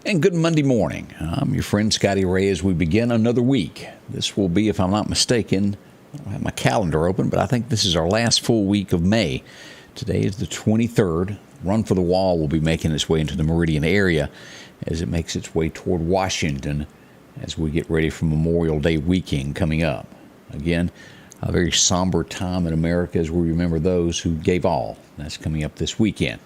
And good Monday morning. I'm your friend Scotty Ray as we begin another week. This will be, if I'm not mistaken, I don't have my calendar open, but I think this is our last full week of May. Today is the 23rd. Run for the Wall will be making its way into the Meridian area as it makes its way toward Washington as we get ready for Memorial Day weekend coming up. Again, a very somber time in America as we remember those who gave all. That's coming up this weekend.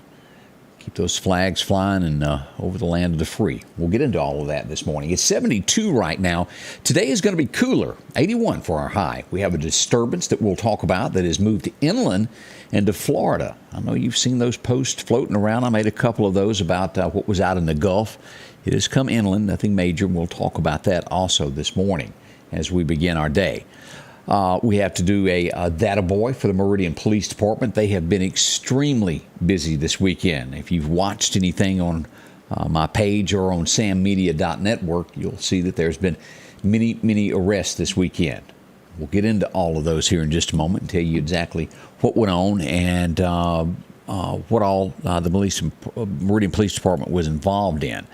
Keep those flags flying and over the land of the free. We'll get into all of that this morning. It's 72 right now. Today is going to be cooler, 81 for our high. We have a disturbance that we'll talk about that has moved inland and to Florida. I know you've seen those posts floating around. I made a couple of those about what was out in the Gulf. It has come inland, nothing major. We'll talk about that also this morning as we begin our day. We have to do a data boy for the Meridian Police Department. They have been extremely busy this weekend. If you've watched anything on my page or on sammedia.network, you'll see that there's been many arrests this weekend. We'll get into all of those here in just a moment and tell you exactly what went on and what all the Meridian Police Department was involved in.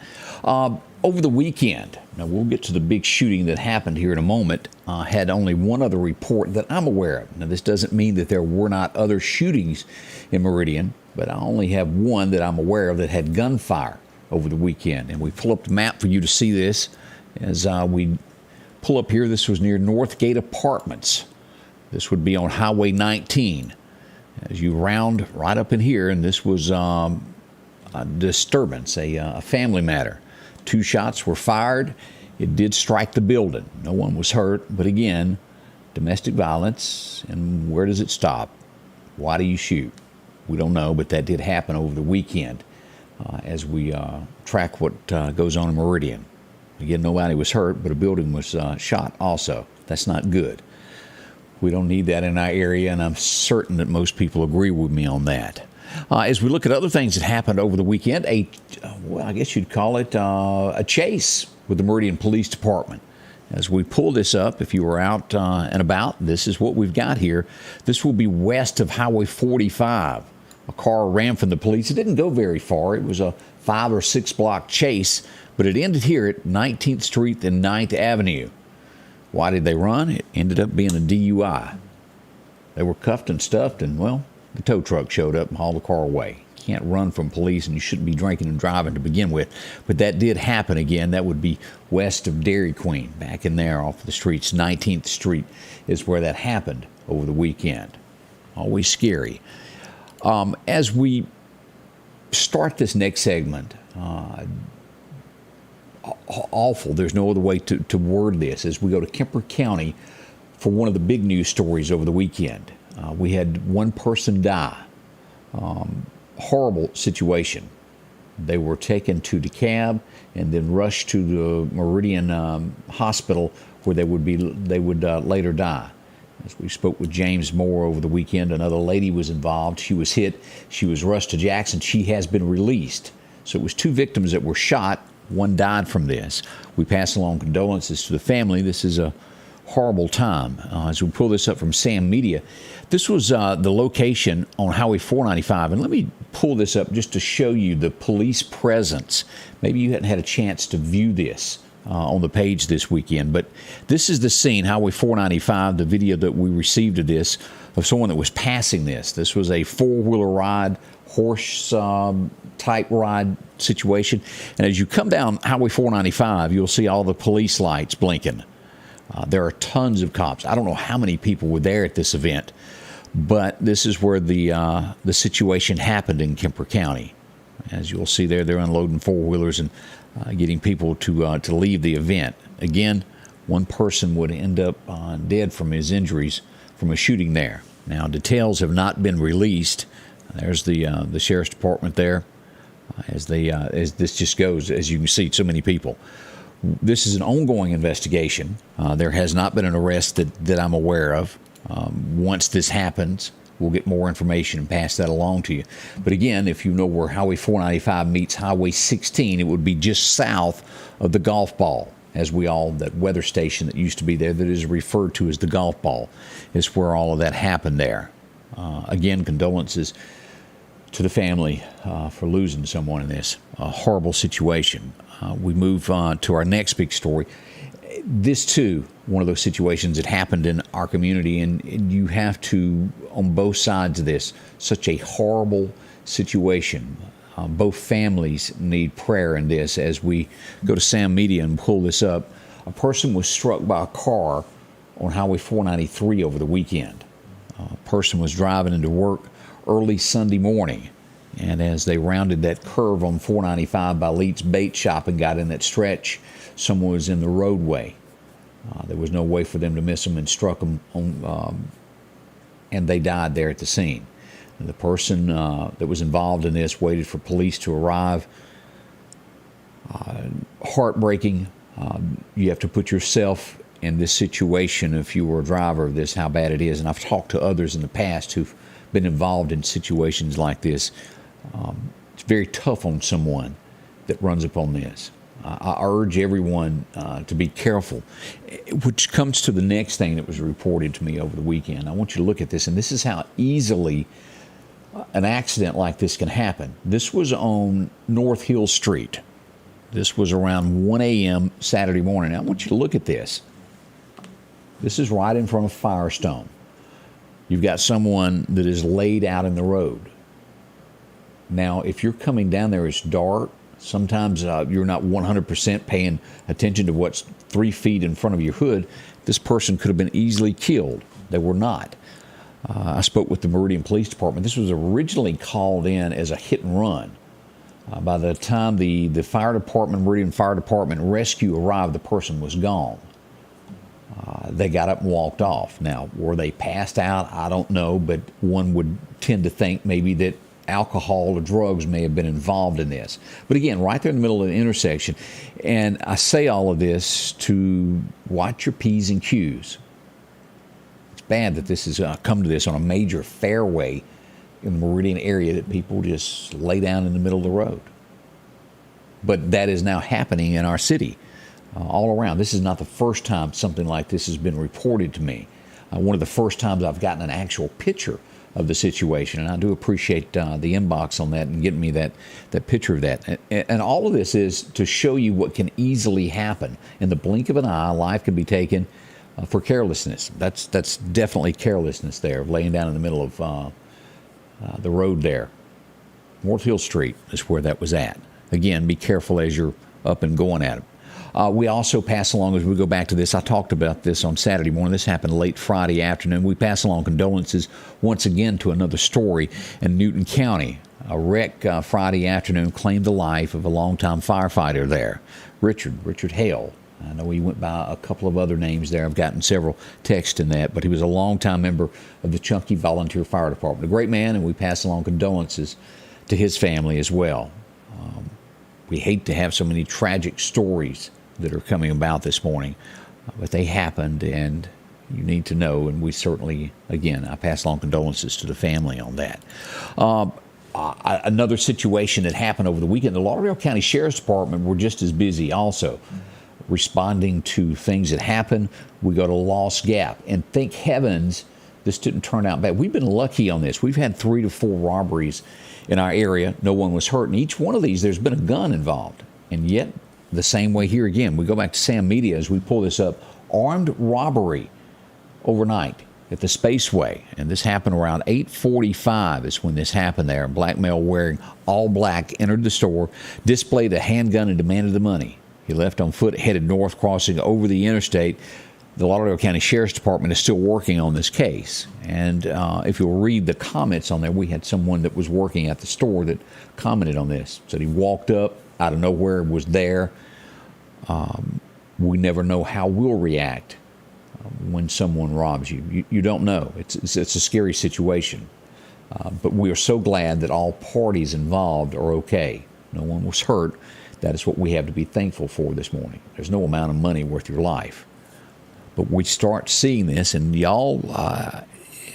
Over the weekend, now we'll get to the big shooting that happened here in a moment, had only one other report that I'm aware of. Now, this doesn't mean that there were not other shootings in Meridian, but I only have one that I'm aware of that had gunfire over the weekend. And we pull up the map for you to see this. As we pull up here, this was near Northgate Apartments. This would be on Highway 19. As you round right up in here, and this was a disturbance, a family matter. 2 shots were fired. It did strike the building. No one was hurt. But again, domestic violence. And where does it stop? Why do you shoot? We don't know, but that did happen over the weekend as we track what goes on in Meridian. Again, nobody was hurt, but a building was shot also. That's not good. We don't need that in our area, and I'm certain that most people agree with me on that. As we look at other things that happened over the weekend, I guess you'd call it a chase with the Meridian Police Department. As we pull this up, if you were out and about, this is what we've got here. This will be west of Highway 45. A car ran from the police. It didn't go very far. It was a 5 or 6 block chase, but it ended here at 19th Street and 9th Avenue. Why did they run? It ended up being a DUI. They were cuffed and stuffed, and, well, the tow truck showed up and hauled the car away. You can't run from police, and you shouldn't be drinking and driving to begin with. But that did happen again. That would be west of Dairy Queen, back in there off the streets. 19th Street is where that happened over the weekend. Always scary. As we start this next segment, awful. There's no other way to word this. As we go to Kemper County for one of the big news stories over the weekend. We had one person die. Horrible situation. They were taken to DeKalb and then rushed to the Meridian Hospital where they would later die. As we spoke with James Moore over the weekend, another lady was involved. She was hit. She was rushed to Jackson. She has been released. So it was 2 victims that were shot. One died from this. We pass along condolences to the family. This is a horrible time. As we pull this up from Sam Media, this was the location on Highway 495. And let me pull this up just to show you the police presence. Maybe you hadn't had a chance to view this on the page this weekend, but this is the scene, Highway 495, the video that we received of this, of someone that was passing this. This was a 4-wheeler ride, horse type ride situation. And as you come down Highway 495, you'll see all the police lights blinking. There are tons of cops. I don't know how many people were there at this event, but this is where the situation happened in Kemper County. As you'll see there, they're unloading 4-wheelers and getting people to leave the event. Again, one person would end up dead from his injuries from a shooting there. Now, details have not been released. There's the sheriff's department there. As this just goes, as you can see, so many people. This is an ongoing investigation. There has not been an arrest that I'm aware of. Once this happens, we'll get more information and pass that along to you. But again, if you know where Highway 495 meets Highway 16, it would be just south of the golf ball. That weather station that used to be there that is referred to as the golf ball is where all of that happened there. Again, condolences to the family for losing someone in this horrible situation. We move on to our next big story. This, too, one of those situations that happened in our community, and you have to, on both sides of this, such a horrible situation. Both families need prayer in this. As we go to Sam Media and pull this up, a person was struck by a car on Highway 493 over the weekend. A person was driving into work early Sunday morning, and as they rounded that curve on 495 by Leeds Bait Shop and got in that stretch, someone was in the roadway. There was no way for them to miss them, and struck them and they died there at the scene. And the person that was involved in this waited for police to arrive. Heartbreaking. You have to put yourself in this situation if you were a driver of this, how bad it is. And I've talked to others in the past who've been involved in situations like this. It's very tough on someone that runs upon this. I urge everyone to be careful, which comes to the next thing that was reported to me over the weekend. I want you to look at this, and this is how easily an accident like this can happen. This was on North Hill Street. This was around 1 a.m. Saturday morning. I want you to look at this. This is right in front of Firestone. You've got someone that is laid out in the road. Now, if you're coming down there, it's dark. Sometimes you're not 100% paying attention to what's 3 feet in front of your hood. This person could have been easily killed. They were not. I spoke with the Meridian Police Department. This was originally called in as a hit and run. By the time the fire department, Meridian Fire Department rescue arrived, the person was gone. They got up and walked off. Now, were they passed out? I don't know, but one would tend to think maybe that alcohol or drugs may have been involved in this. But again, right there in the middle of the intersection. And I say all of this to watch your P's and Q's. It's bad that this has come to this on a major fairway in the Meridian area, that people just lay down in the middle of the road. But that is now happening in our city all around. This is not the first time something like this has been reported to me. One of the first times I've gotten an actual picture of the situation, and I do appreciate the inbox on that and getting me that picture of that. And all of this is to show you what can easily happen. In the blink of an eye, life can be taken for carelessness. That's definitely carelessness there, laying down in the middle of the road there. North Hill Street is where that was at. Again, be careful as you're up and going at it. We also pass along, as we go back to this, I talked about this on Saturday morning. This happened late Friday afternoon. We pass along condolences once again to another story in Newton County. A wreck Friday afternoon claimed the life of a longtime firefighter there, Richard Hale. I know he went by a couple of other names there. I've gotten several texts in that, but he was a longtime member of the Chunky Volunteer Fire Department. A great man, and we pass along condolences to his family as well. We hate to have so many tragic stories that are coming about this morning, but they happened, and you need to know, and we certainly, again, I pass along condolences to the family on that. Another situation that happened over the weekend, the Lauderdale County Sheriff's Department were just as busy also, responding to things that happen. We go to Lost Gap, and thank heavens this didn't turn out bad. We've been lucky on this. We've had 3 to 4 robberies in our area. No one was hurt. In each one of these, there's been a gun involved. And yet, the same way here again. We go back to Sam Media as we pull this up. Armed robbery overnight at the Spaceway. And this happened around 8:45 is when this happened there. A black male wearing all black entered the store, displayed a handgun, and demanded the money. He left on foot, headed north, crossing over the interstate. The Lauderdale County Sheriff's Department is still working on this case. And if you'll read the comments on there, we had someone that was working at the store that commented on this. Said he walked up, out of nowhere, was there. We never know how we'll react when someone robs you. You don't know. It's a scary situation. But we are so glad that all parties involved are okay. No one was hurt. That is what we have to be thankful for this morning. There's no amount of money worth your life. But we start seeing this, and y'all,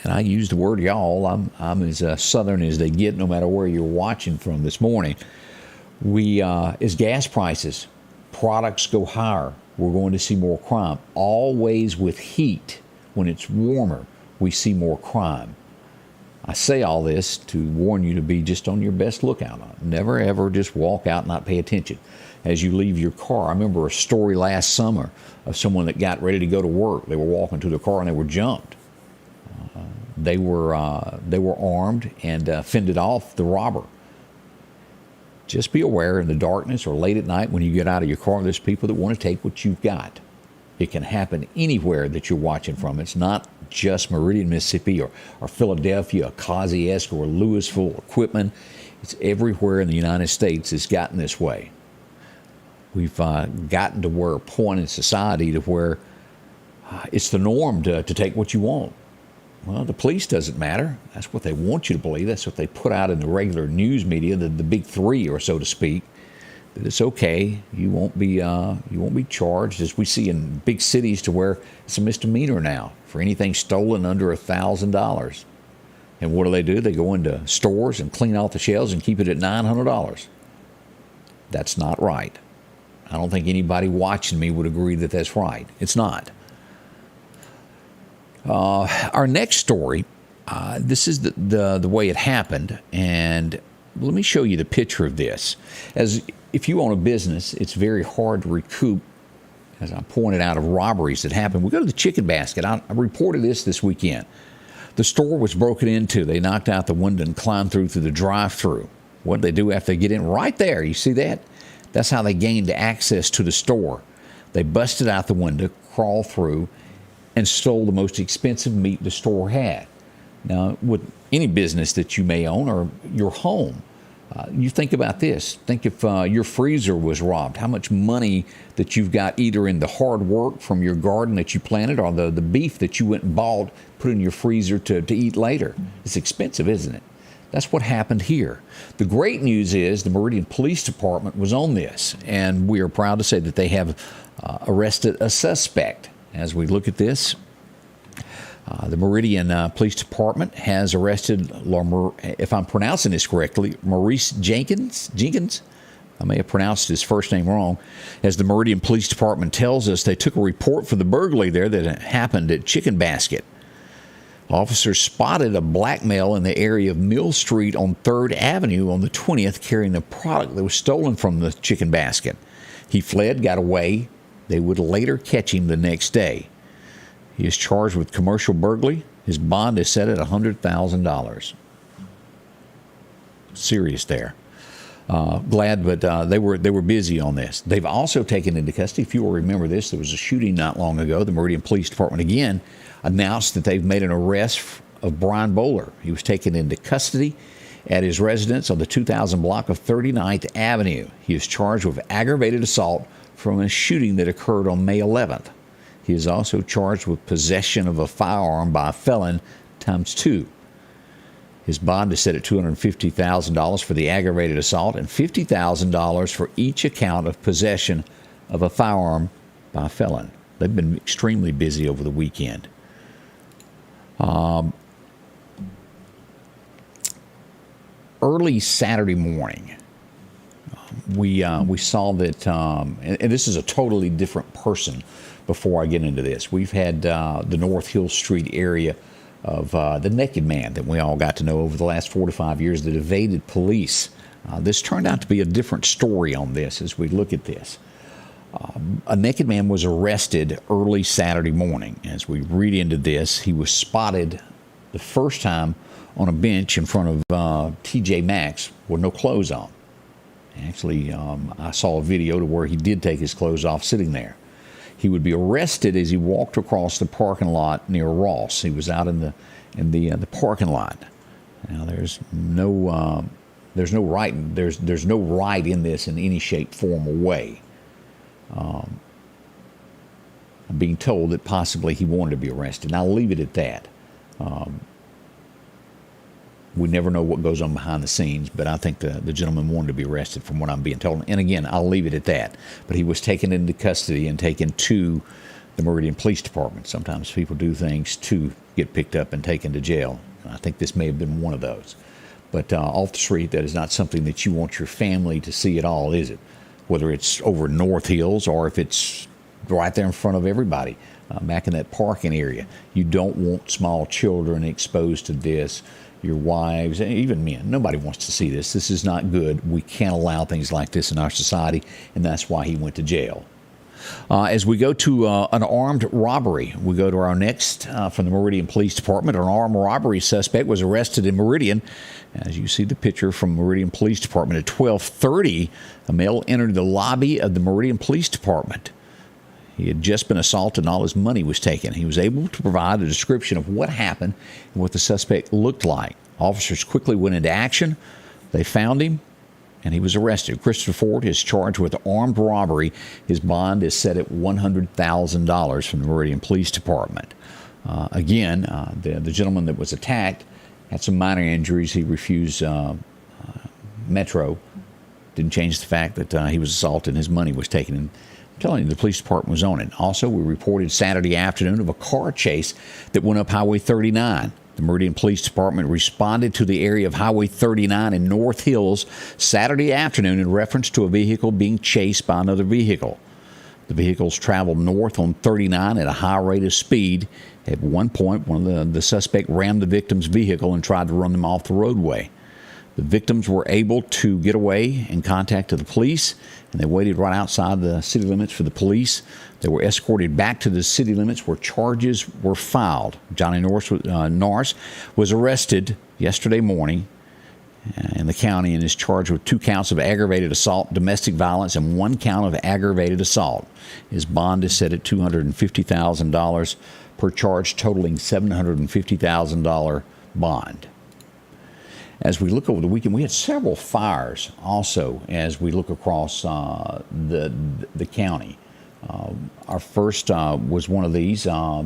and I use the word y'all, I'm as southern as they get, no matter where you're watching from this morning. As gas prices, products go higher, we're going to see more crime. Always with heat, when it's warmer, we see more crime. I say all this to warn you to be just on your best lookout. Never, ever just walk out and not pay attention as you leave your car. I remember a story last summer of someone that got ready to go to work. They were walking to their car and they were jumped. They were armed and fended off the robber. Just be aware in the darkness or late at night when you get out of your car, there's people that want to take what you've got. It can happen anywhere that you're watching from. It's not just Meridian, Mississippi or Philadelphia, or Kosciuszko or Louisville or Quitman. It's everywhere in the United States it's gotten this way. We've gotten to where a point in society to where it's the norm to take what you want. Well, the police doesn't matter. That's what they want you to believe. That's what they put out in the regular news media, the big three, or so to speak. That it's okay. You won't be charged, as we see in big cities, to where it's a misdemeanor now for anything stolen under $1,000. And what do? They go into stores and clean off the shelves and keep it at $900. That's not right. I don't think anybody watching me would agree that that's right. It's not. Our next story, this is the way it happened, and let me show you the picture of this. As if you own a business, it's very hard to recoup, as I pointed out, of robberies that happen. We go to the chicken basket. I reported this weekend. The store was broken into. They knocked out the window and climbed through the drive-thru. What did they do after they get in? Right there, you see that? That's how they gained access to the store. They busted out the window, crawled through, and stole the most expensive meat the store had. Now, with any business that you may own or your home, you think about this. Think if your freezer was robbed, how much money that you've got either in the hard work from your garden that you planted or the beef that you went and bought, put in your freezer to eat later. It's expensive, isn't it? That's what happened here. The great news is the Meridian Police Department was on this, and we are proud to say that they have arrested a suspect. As we look at this, the Meridian Police Department has arrested, if I'm pronouncing this correctly, Maurice Jenkins. I may have pronounced his first name wrong. As the Meridian Police Department tells us, they took a report for the burglary there that happened at Chicken Basket. Officers spotted a black male in the area of Mill Street on 3rd Avenue on the 20th carrying the product that was stolen from the Chicken Basket. He fled, got away. They would later catch him the next day. He is charged with commercial burglary. His bond is set at $100,000. Serious there. Glad, but they were busy on this. They've also taken into custody, if you will remember this, there was a shooting not long ago. The Meridian Police Department again announced that they've made an arrest of Brian Bowler. He was taken into custody at his residence on the 2000 block of 39th Avenue. He is charged with aggravated assault from a shooting that occurred on May 11th. He is also charged with possession of a firearm by a felon ×2. His bond is set at $250,000 for the aggravated assault and $50,000 for each account of possession of a firearm by a felon. They've been extremely busy over the weekend. Early Saturday morning, we saw that, and this is a totally different person before I get into this. We've had the North Hill Street area of the naked man that we all got to know over the last 4 to 5 years that evaded police. This turned out to be a different story on this as we look at this. A naked man was arrested early Saturday morning. As we read into this, he was spotted the first time on a bench in front of TJ Maxx with no clothes on. Actually, I saw a video to where he did take his clothes off sitting there. He would be arrested as he walked across the parking lot near Ross. He was out in the parking lot. Now there's no right in this in any shape, form, or way. I'm being told that possibly he wanted to be arrested. And I'll leave it at that. We never know what goes on behind the scenes, but I think the gentleman wanted to be arrested from what I'm being told. And again, I'll leave it at that. But he was taken into custody and taken to the Meridian Police Department. Sometimes people do things to get picked up and taken to jail. I think this may have been one of those. But off the street, that is not something that you want your family to see at all, is it? Whether it's over North Hills or if it's right there in front of everybody, back in that parking area. You don't want small children exposed to this. your wives, and even men. Nobody wants to see this. This is not good. We can't allow things like this in our society, and that's why he went to jail. As we go to an armed robbery, we go to our next from the Meridian Police Department. An armed robbery suspect was arrested in Meridian. As you see the picture from Meridian Police Department at 12:30, a male entered the lobby of the Meridian Police Department. He had just been assaulted and all his money was taken. He was able to provide a description of what happened and what the suspect looked like. Officers quickly went into action. They found him, and he was arrested. Christopher Ford is charged with armed robbery. His bond is set at $100,000 from the Meridian Police Department. The gentleman that was attacked had some minor injuries. He refused Metro. Didn't change the fact that he was assaulted and his money was taken. And I'm telling you, the police department was on it. Also, we reported Saturday afternoon of a car chase that went up Highway 39. The Meridian Police Department responded to the area of Highway 39 in North Hills Saturday afternoon in reference to a vehicle being chased by another vehicle. The vehicles traveled north on 39 at a high rate of speed. At one point, one of the suspect rammed the victim's vehicle and tried to run them off the roadway. The victims were able to get away and contacted the police, and they waited right outside the city limits for the police. They were escorted back to the city limits where charges were filed. Johnny Norris was arrested yesterday morning in the county and is charged with 2 counts of aggravated assault, domestic violence, and 1 count of aggravated assault. His bond is set at $250,000 per charge, totaling $750,000 bond. As we look over the weekend, we had several fires also as we look across the county. Our first was one of these. Let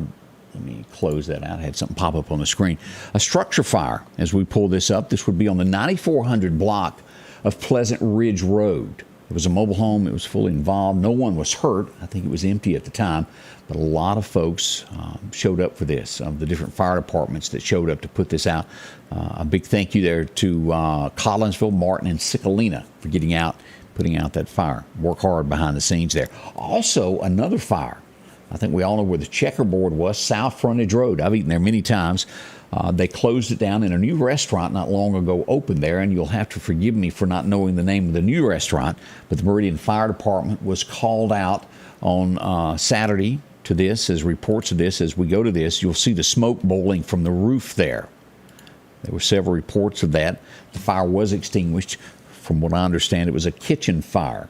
me close that out. I had something pop up on the screen. A structure fire. As we pull this up, this would be on the 9400 block of Pleasant Ridge Road. It was a mobile home. It was fully involved. No one was hurt. I think it was empty at the time. But a lot of folks showed up for this, the different fire departments that showed up to put this out. A big thank you there to Collinsville, Martin, and Cicalina for getting out, putting out that fire. Work hard behind the scenes there. Also, another fire. I think we all know where the checkerboard was, South Frontage Road. I've eaten there many times. They closed it down, and a new restaurant not long ago opened there, and you'll have to forgive me for not knowing the name of the new restaurant, but the Meridian Fire Department was called out on Saturday to this, as reports of this. As we go to this, you'll see the smoke bowling from the roof there. There were several reports of that. The fire was extinguished. From what I understand, it was a kitchen fire.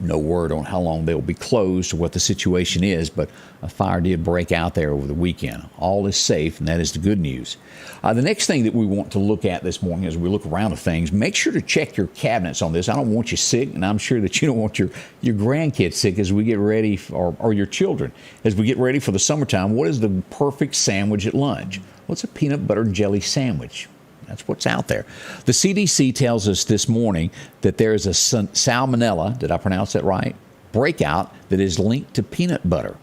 No word on how long they'll be closed or what the situation is, but a fire did break out there over the weekend. All is safe, and that is the good news. The next thing that we want to look at this morning as we look around at things, make sure to check your cabinets on this. I don't want you sick, and I'm sure that you don't want your grandkids sick as we get ready, or your children, as we get ready for the summertime. What is the perfect sandwich at lunch? Well, it's a peanut butter and jelly sandwich. That's what's out there. The CDC tells us this morning that there is a salmonella, did I pronounce that right, breakout that is linked to peanut butter.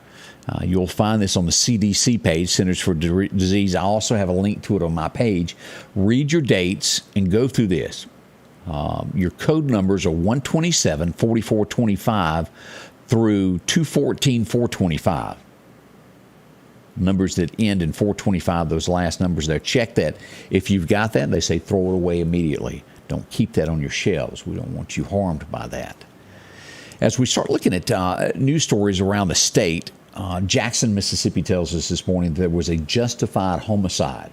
You'll find this on the CDC page, Centers for Disease. I also have a link to it on my page. Read your dates and go through this. Your code numbers are 127-4425 through 214-425. Numbers that end in 425, those last numbers there. Check that. If you've got that, they say throw it away immediately. Don't keep that on your shelves. We don't want you harmed by that. As we start looking at news stories around the state, Jackson, Mississippi tells us this morning there was a justified homicide.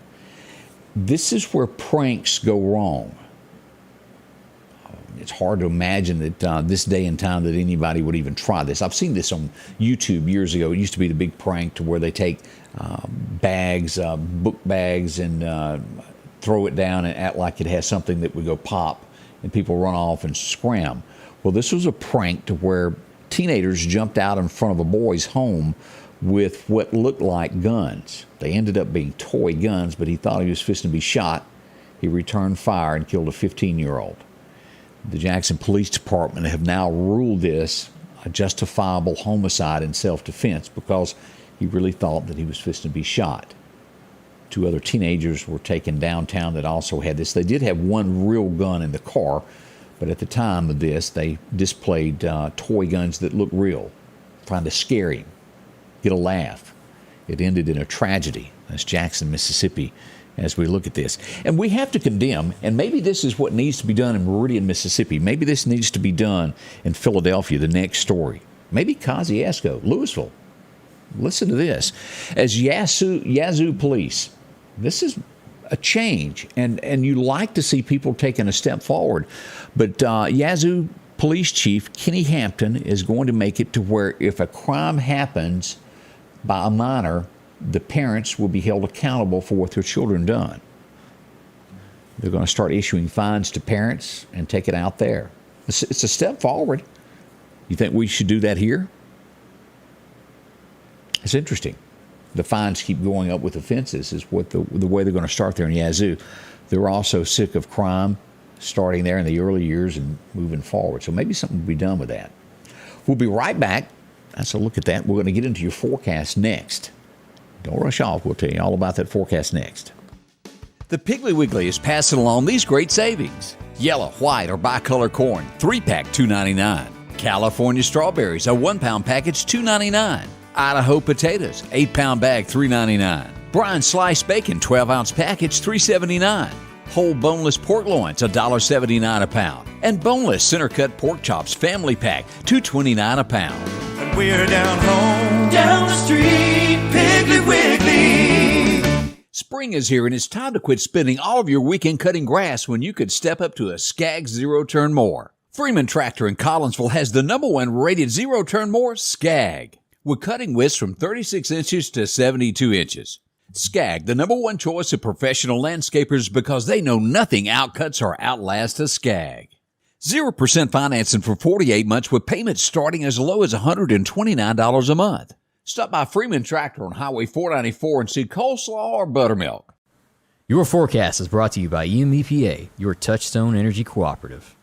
This is where pranks go wrong. It's hard to imagine that this day and time that anybody would even try this. I've seen this on YouTube years ago. It used to be the big prank to where they take bags, book bags, and throw it down and act like it has something that would go pop, and people run off and scram. Well, this was a prank to where teenagers jumped out in front of a boy's home with what looked like guns. They ended up being toy guns, but he thought he was fixing to be shot. He returned fire and killed a 15-year-old. The Jackson Police Department have now ruled this a justifiable homicide in self-defense because he really thought that he was fixing to be shot. 2 other teenagers were taken downtown that also had this. They did have one real gun in the car, but at the time of this, they displayed toy guns that looked real, trying to scare him, get a laugh. It ended in a tragedy. That's Jackson, Mississippi, as we look at this. And we have to condemn, and maybe this is what needs to be done in Meridian, Mississippi. Maybe this needs to be done in Philadelphia, the next story. Maybe Kosciuszko, Louisville. Listen to this. As Yazoo police, this is a change, and you like to see people taking a step forward. But Yazoo Police Chief Kenny Hampton is going to make it to where if a crime happens by a minor, the parents will be held accountable for what their children done. They're going to start issuing fines to parents and take it out there. It's a step forward. You think we should do that here? It's interesting. The fines keep going up with offenses is what the way they're going to start there in Yazoo. They're also sick of crime starting there in the early years and moving forward. So maybe something will be done with that. We'll be right back. That's a look at that. We're going to get into your forecast next. Don't rush off. We'll tell you all about that forecast next. The Piggly Wiggly is passing along these great savings. Yellow, white, or bicolor corn, 3-pack, $2.99. California strawberries, a 1-pound package, $2.99. Idaho potatoes, 8-pound bag, $3.99. Brine sliced bacon, 12-ounce package, $3.79. Whole boneless pork loins, $1.79 a pound. And boneless center-cut pork chops family pack, $2.29 a pound. And we're down home, down the street, Piggly Wiggly. Spring is here, and it's time to quit spending all of your weekend cutting grass when you could step up to a Skag zero-turn mower. Freeman Tractor in Collinsville has the #1 rated zero-turn mower, Skag, with cutting widths from 36 inches to 72 inches. Skag, the #1 choice of professional landscapers because they know nothing outcuts or outlasts a Skag. 0% financing for 48 months with payments starting as low as $129 a month. Stop by Freeman Tractor on Highway 494 and see coleslaw or buttermilk. Your forecast is brought to you by EMEPA, your Touchstone Energy Cooperative.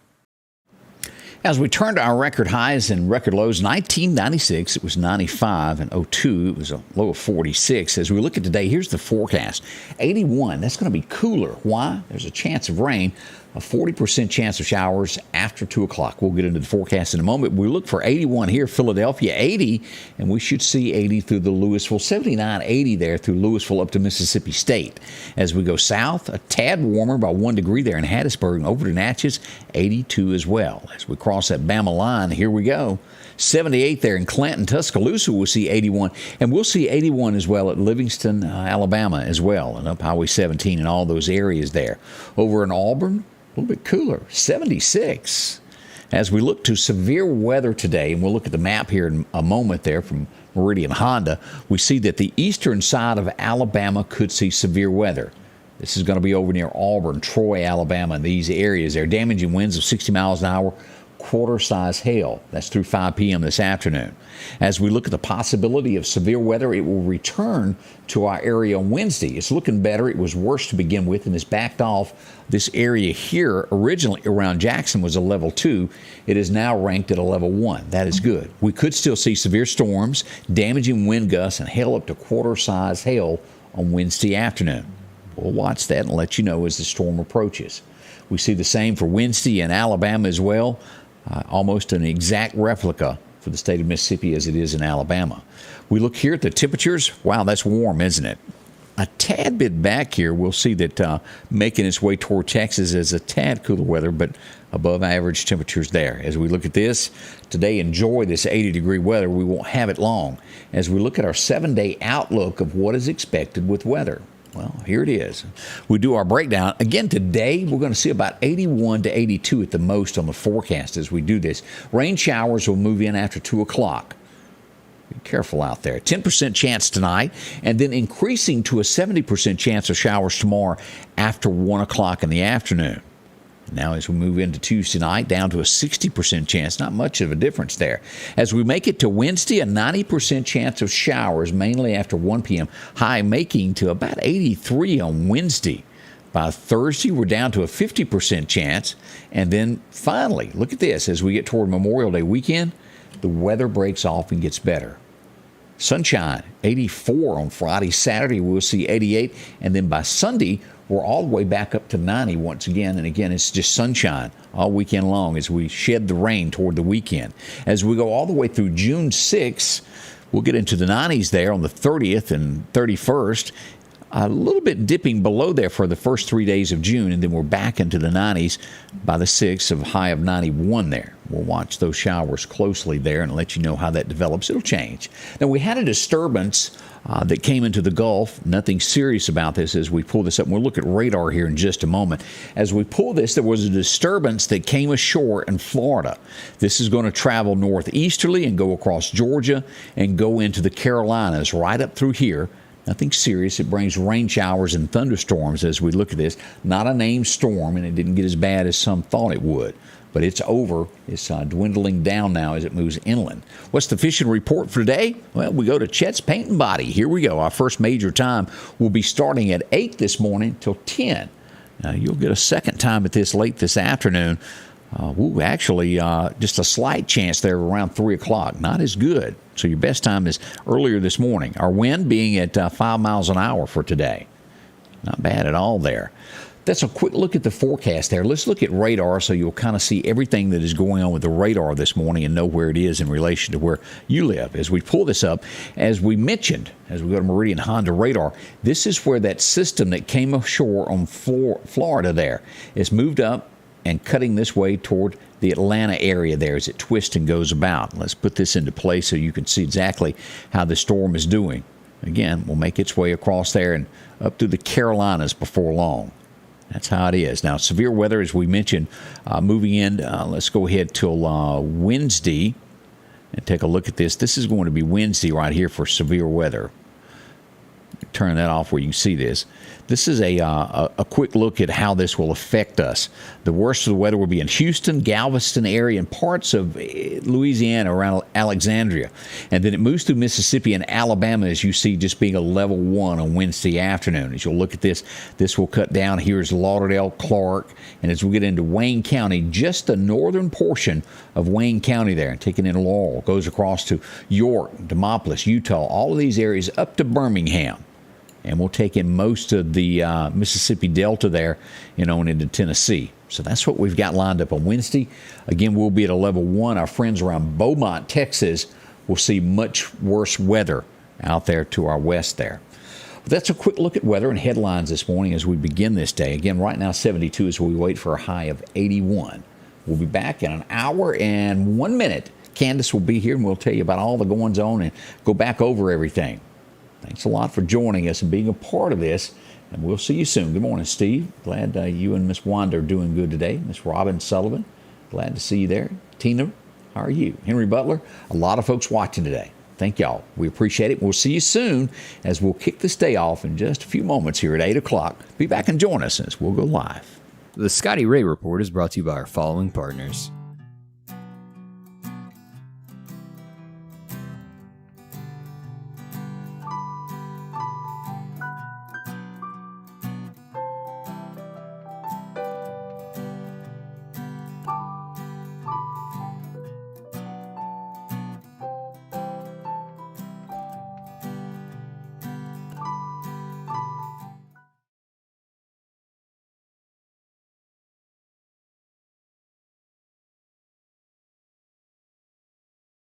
As we turn to our record highs and record lows, 1996, it was 95, and 02, it was a low of 46. As we look at today, here's the forecast. 81, that's going to be cooler. Why? There's a chance of rain, a 40% chance of showers after 2 o'clock. We'll get into the forecast in a moment. We look for 81 here, Philadelphia, 80, and we should see 80 through the Louisville, 79, 80 there through Louisville up to Mississippi State. As we go south, a tad warmer by 1 degree there in Hattiesburg and over to Natchez, 82 as well. As we cross that Bama line, here we go. 78 there in Clanton, Tuscaloosa, we'll see 81. And we'll see 81 as well at Livingston, Alabama as well, and up Highway 17 and all those areas there. Over in Auburn, a little bit cooler, 76. As we look to severe weather today, and we'll look at the map here in a moment there from Meridian Honda, we see that the eastern side of Alabama could see severe weather. This is going to be over near Auburn, Troy, Alabama, and these areas there. Damaging winds of 60 miles an hour, quarter-size hail. That's through 5 p.m. this afternoon. As we look at the possibility of severe weather, it will return to our area on Wednesday. It's looking better. It was worse to begin with, and it's backed off. This area here, originally around Jackson, was a level 2. It is now ranked at a level 1. That is good. We could still see severe storms, damaging wind gusts, and hail up to quarter-size hail on Wednesday afternoon. We'll watch that and let you know as the storm approaches. We see the same for Wednesday in Alabama as well. Almost an exact replica for the state of Mississippi as it is in Alabama. We look here at the temperatures. Wow, that's warm, isn't it? A tad bit back here, we'll see that making its way toward Texas is a tad cooler weather, but above average temperatures there. As we look at this, today enjoy this 80-degree weather. We won't have it long. As we look at our 7-day outlook of what is expected with weather. Well, here it is. We do our breakdown. Again, today we're going to see about 81 to 82 at the most on the forecast as we do this. Rain showers will move in after 2 o'clock. Be careful out there. 10% chance tonight, and then increasing to a 70% chance of showers tomorrow after 1 o'clock in the afternoon. Now, as we move into Tuesday night, down to a 60% chance. Not much of a difference there. As we make it to Wednesday, a 90% chance of showers, mainly after 1 p.m. High making to about 83 on Wednesday. By Thursday, we're down to a 50% chance. And then finally, look at this. As we get toward Memorial Day weekend, the weather breaks off and gets better. Sunshine, 84 on Friday. Saturday, we'll see 88. And then by Sunday, we're all the way back up to 90 once again. And again, it's just sunshine all weekend long as we shed the rain toward the weekend. As we go all the way through June 6th, we'll get into the 90s there on the 30th and 31st. a little bit dipping below there for the first 3 days of June, and then we're back into the 90s by the 6th, of high of 91 there. We'll watch those showers closely there and let you know how that develops. It'll change. Now, we had a disturbance that came into the Gulf. Nothing serious about this as we pull this up. And we'll look at radar here in just a moment. As we pull this, there was a disturbance that came ashore in Florida. This is going to travel northeasterly and go across Georgia and go into the Carolinas right up through here. Nothing serious. It brings rain showers and thunderstorms as we look at this. Not a named storm, and it didn't get as bad as some thought it would. But it's over. It's dwindling down now as it moves inland. What's the fishing report for today? Well, we go to Chet's Paint and Body. Here we go. Our first major time will be starting at 8 this morning till 10. Now, you'll get a second time at this late this afternoon. Actually, just a slight chance there around 3 o'clock. Not as good. So your best time is earlier this morning. Our wind being at 5 miles an hour for today. Not bad at all there. That's a quick look at the forecast there. Let's look at radar so you'll kind of see everything that is going on with the radar this morning and know where it is in relation to where you live. As we pull this up, as we mentioned, as we go to Meridian Honda radar, this is where that system that came ashore on Florida there is moved up and cutting this way toward the Atlanta area there as it twists and goes about. Let's put this into place so you can see exactly how the storm is doing. Again, we'll make its way across there and up through the Carolinas before long. That's how it is. Now, severe weather, as we mentioned, moving in, let's go ahead till Wednesday and take a look at this. This is going to be Wednesday right here for severe weather. Turn that off where you can see this. This is a quick look at how this will affect us. The worst of the weather will be in Houston, Galveston area, and parts of Louisiana around Alexandria. And then it moves through Mississippi and Alabama, as you see, just being a level 1 on Wednesday afternoon. As you'll look at this, this will cut down. Here's Lauderdale, Clark, and as we get into Wayne County, just the northern portion of Wayne County there, and taking in Laurel, goes across to York, Demopolis, Utah, all of these areas up to Birmingham. And we'll take in most of the Mississippi Delta there, and into Tennessee. So that's what we've got lined up on Wednesday. Again, we'll be at a level 1. Our friends around Beaumont, Texas, will see much worse weather out there to our west there. But that's a quick look at weather and headlines this morning as we begin this day. Again, right now 72 as we wait for a high of 81. We'll be back in an hour and 1 minute. Candace will be here, and we'll tell you about all the goings on and go back over everything. Thanks a lot for joining us and being a part of this, and we'll see you soon. Good morning, Steve. Glad you and Miss Wanda are doing good today. Miss Robin Sullivan, glad to see you there. Tina, how are you? Henry Butler, a lot of folks watching today. Thank y'all. We appreciate it. We'll see you soon as we'll kick this day off in just a few moments here at 8 o'clock. Be back and join us as we'll go live. The Scotty Ray Report is brought to you by our following partners: